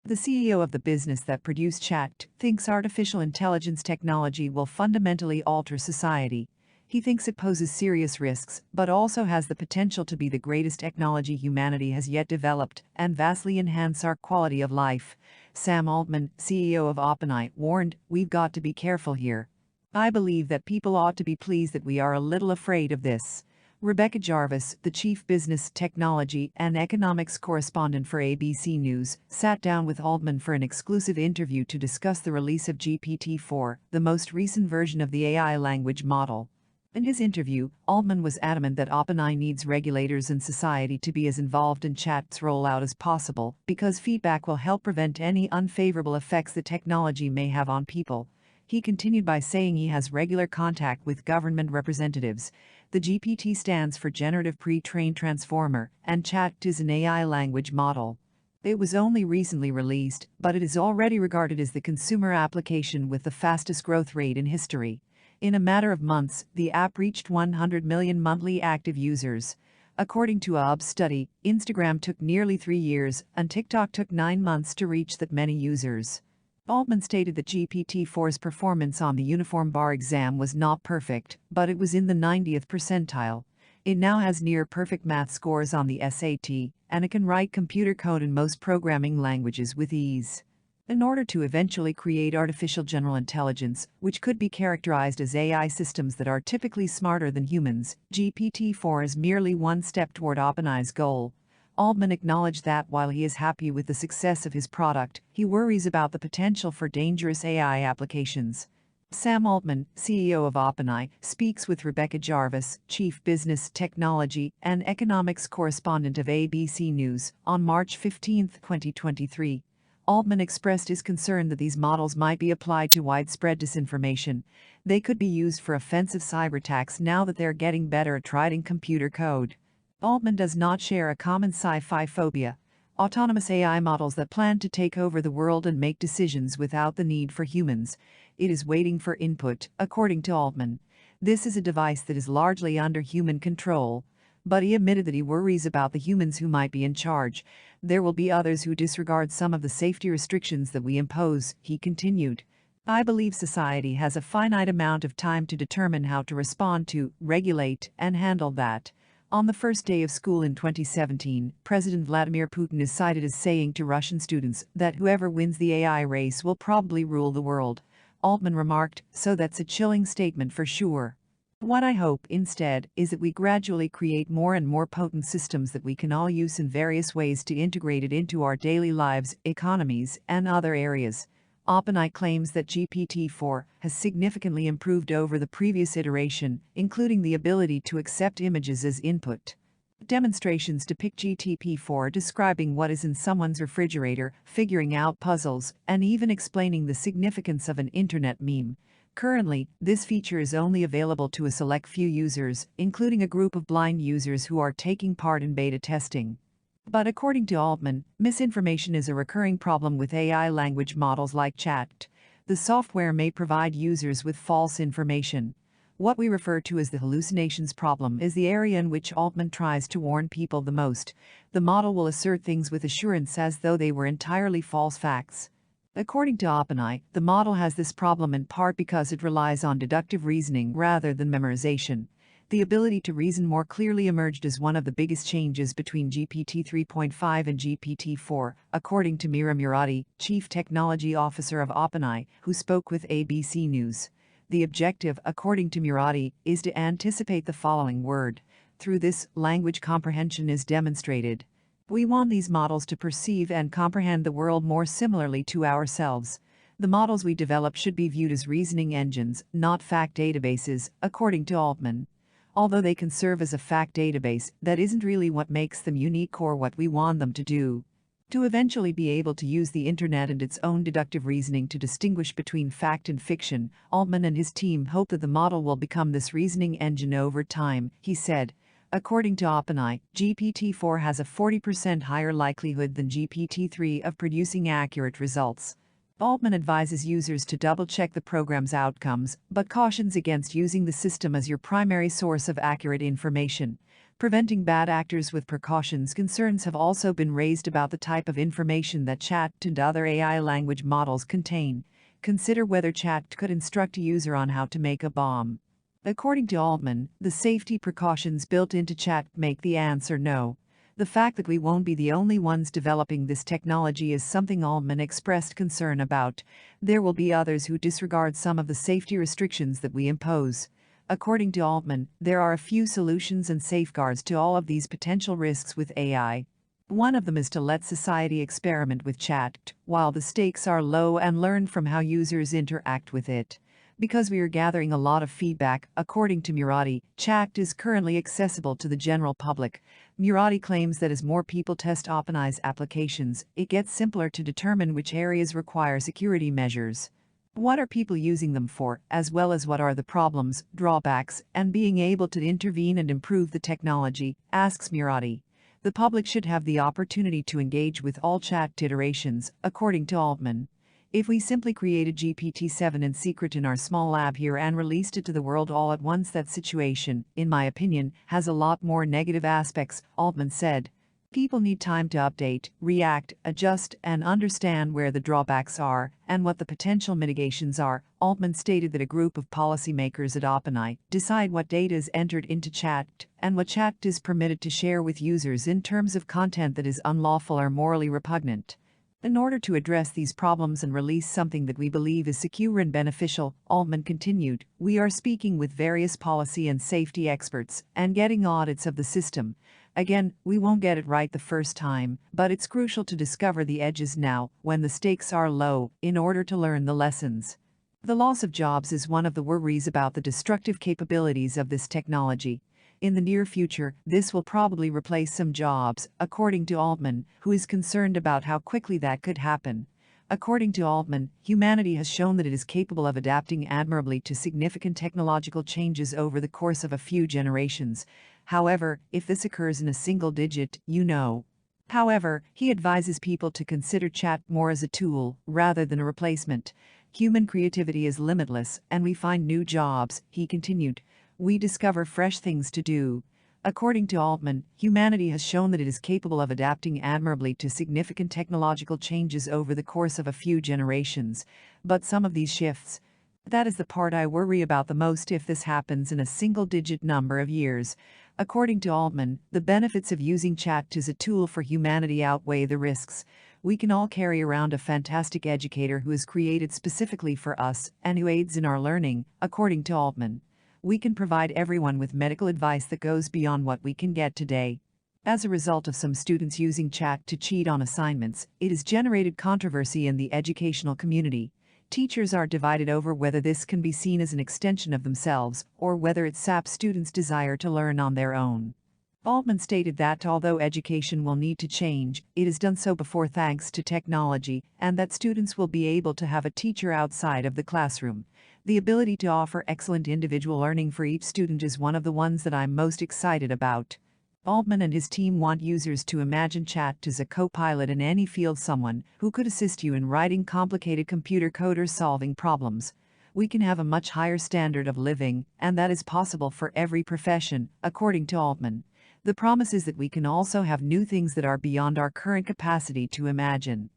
The CEO of the business that produced Chat thinks artificial intelligence technology will fundamentally alter society. He thinks it poses serious risks, but also has the potential to be the greatest technology humanity has yet developed and vastly enhance our quality of life. Sam Altman, CEO of OpenAI, warned, "We've got to be careful here. I believe that people ought to be pleased that we are a little afraid of this." Rebecca Jarvis, the chief business, technology, and economics correspondent for ABC News, sat down with Altman for an exclusive interview to discuss the release of GPT-4, the most recent version of the AI language model. In his interview, Altman was adamant that OpenAI needs regulators and society to be as involved in Chat's rollout as possible, because feedback will help prevent any unfavorable effects the technology may have on people. He continued by saying he has regular contact with government representatives. The GPT stands for Generative Pre-trained Transformer, and Chat is an AI language model. It was only recently released, but it is already regarded as the consumer application with the fastest growth rate in history. In a matter of months, the app reached 100 million monthly active users. According to a study, Instagram took nearly 3 years, and TikTok took 9 months to reach that many users. Altman stated that GPT-4's performance on the Uniform Bar exam was not perfect, but it was in the 90th percentile. It now has near-perfect math scores on the SAT, and it can write computer code in most programming languages with ease. In order to eventually create artificial general intelligence, which could be characterized as AI systems that are typically smarter than humans, GPT-4 is merely one step toward OpenAI's goal. Altman acknowledged that while he is happy with the success of his product, he worries about the potential for dangerous AI applications. Sam Altman, CEO of OpenAI, speaks with Rebecca Jarvis, chief business, technology, and economics correspondent of ABC News, on March 15, 2023. Altman expressed his concern that these models might be applied to widespread disinformation. They could be used for offensive cyberattacks now that they're getting better at writing computer code. Altman does not share a common sci-fi phobia: autonomous AI models that plan to take over the world and make decisions without the need for humans. It is waiting for input, according to Altman. This is a device that is largely under human control. But he admitted that he worries about the humans who might be in charge. There will be others who disregard some of the safety restrictions that we impose, he continued. I believe society has a finite amount of time to determine how to respond to, regulate, and handle that. On the first day of school in 2017, President Vladimir Putin is cited as saying to Russian students that whoever wins the AI race will probably rule the world. Altman remarked, "So that's a chilling statement for sure. What I hope, instead, is that we gradually create more and more potent systems that we can all use in various ways to integrate it into our daily lives, economies, and other areas." OpenAI claims that GPT-4 has significantly improved over the previous iteration, including the ability to accept images as input. Demonstrations depict GPT-4 describing what is in someone's refrigerator, figuring out puzzles, and even explaining the significance of an internet meme. Currently, this feature is only available to a select few users, including a group of blind users who are taking part in beta testing. But according to Altman, misinformation is a recurring problem with AI language models like Chat. The software may provide users with false information. What we refer to as the hallucinations problem is the area in which Altman tries to warn people the most. The model will assert things with assurance as though they were entirely false facts. According to OpenAI, the model has this problem in part because it relies on deductive reasoning rather than memorization. The ability to reason more clearly emerged as one of the biggest changes between GPT 3.5 and GPT-4, according to Mira Murati, Chief Technology Officer of OpenAI, who spoke with ABC News. The objective, according to Murati, is to anticipate the following word. Through this, language comprehension is demonstrated. We want these models to perceive and comprehend the world more similarly to ourselves. The models we develop should be viewed as reasoning engines, not fact databases, according to Altman. Although they can serve as a fact database, that isn't really what makes them unique or what we want them to do. To eventually be able to use the internet and its own deductive reasoning to distinguish between fact and fiction, Altman and his team hope that the model will become this reasoning engine over time, he said. According to OpenAI, GPT-4 has a 40% higher likelihood than GPT-3 of producing accurate results. Altman advises users to double-check the program's outcomes, but cautions against using the system as your primary source of accurate information. Preventing bad actors with precautions. Concerns have also been raised about the type of information that Chat and other AI language models contain. Consider whether Chat could instruct a user on how to make a bomb. According to Altman, the safety precautions built into Chat make the answer no. The fact that we won't be the only ones developing this technology is something Altman expressed concern about. There will be others who disregard some of the safety restrictions that we impose. According to Altman, there are a few solutions and safeguards to all of these potential risks with AI. One of them is to let society experiment with Chat while the stakes are low and learn from how users interact with it. Because we are gathering a lot of feedback, according to Murati, Chat is currently accessible to the general public. Murati claims that as more people test OpenAI's applications, it gets simpler to determine which areas require security measures. What are people using them for, as well as what are the problems, drawbacks, and being able to intervene and improve the technology, asks Murati. The public should have the opportunity to engage with all Chat iterations, according to Altman. If we simply created GPT-7 in secret in our small lab here and released it to the world all at once, that situation, in my opinion, has a lot more negative aspects, Altman said. People need time to update, react, adjust, and understand where the drawbacks are and what the potential mitigations are. Altman stated that a group of policymakers at OpenAI decide what data is entered into Chat and what Chat is permitted to share with users in terms of content that is unlawful or morally repugnant. In order to address these problems and release something that we believe is secure and beneficial, Altman continued, we are speaking with various policy and safety experts and getting audits of the system. Again, we won't get it right the first time, but it's crucial to discover the edges now, when the stakes are low, in order to learn the lessons. The loss of jobs is one of the worries about the destructive capabilities of this technology. In the near future, this will probably replace some jobs, according to Altman, who is concerned about how quickly that could happen. According to Altman, humanity has shown that it is capable of adapting admirably to significant technological changes over the course of a few generations. However, if this occurs in a single digit, However, he advises people to consider Chat more as a tool, rather than a replacement. Human creativity is limitless, and we find new jobs, he continued. We discover fresh things to do. According to Altman, humanity has shown that it is capable of adapting admirably to significant technological changes over the course of a few generations. But some of these shifts, that is the part I worry about the most if this happens in a single-digit number of years. According to Altman, the benefits of using Chat as a tool for humanity outweigh the risks. We can all carry around a fantastic educator who is created specifically for us and who aids in our learning, according to Altman. We can provide everyone with medical advice that goes beyond what we can get today. As a result of some students using Chat to cheat on assignments, it has generated controversy in the educational community. Teachers are divided over whether this can be seen as an extension of themselves or whether it saps students' desire to learn on their own. Altman stated that although education will need to change, it has done so before thanks to technology, and that students will be able to have a teacher outside of the classroom. The ability to offer excellent individual learning for each student is one of the ones that I'm most excited about. Altman and his team want users to imagine Chat as a co-pilot in any field, someone who could assist you in writing complicated computer code or solving problems. We can have a much higher standard of living, and that is possible for every profession, according to Altman. The promise is that we can also have new things that are beyond our current capacity to imagine.